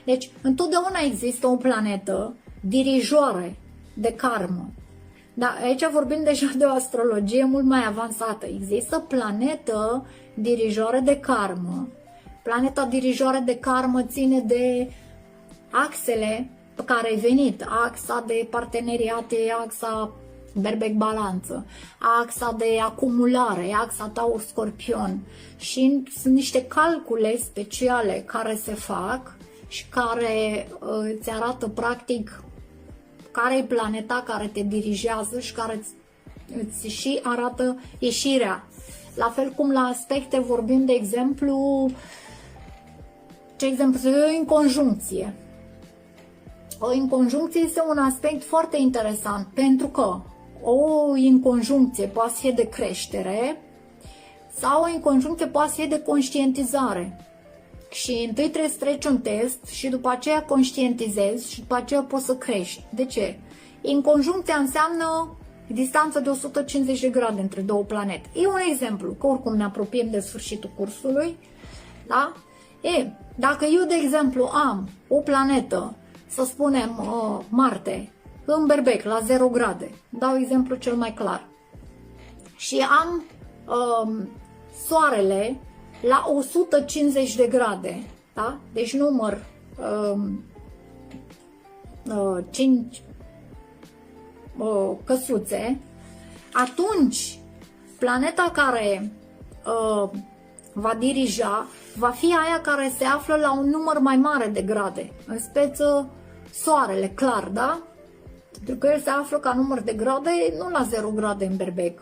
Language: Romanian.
Deci, întotdeauna există o planetă dirijoare de karmă. Dar aici vorbim deja de o astrologie mult mai avansată. Există planetă dirijoare de karmă. Planeta dirijoare de karmă ține de axele pe care ai venit, axa de parteneriate, axa berbec-balanță, axa de acumulare, axa Taur-Scorpion, și sunt niște calcule speciale care se fac și care îți arată practic care e planeta care te dirigează și care îți și arată ieșirea. La fel cum la aspecte vorbim, de exemplu, o inconjuncție. O inconjuncție este un aspect foarte interesant, pentru că o inconjuncție poate fi de creștere sau o inconjuncție poate fi de conștientizare. Și întâi trebuie să treci un test și după aceea conștientizezi și după aceea poți să crești. De ce? Inconjuncția înseamnă distanță de 150 de grade între două planete. E un exemplu, că oricum ne apropiem de sfârșitul cursului. Da? Dacă eu, de exemplu, am o planetă, să spunem Marte, în berbec, la 0 grade, dau exemplu cel mai clar, și am Soarele la 150 de grade, da? Deci număr 5 căsuțe, atunci planeta care va dirija va fi aia care se află la un număr mai mare de grade, în speță Soarele, clar, da? Pentru că el se află ca număr de grade, nu la 0 grade în berbec.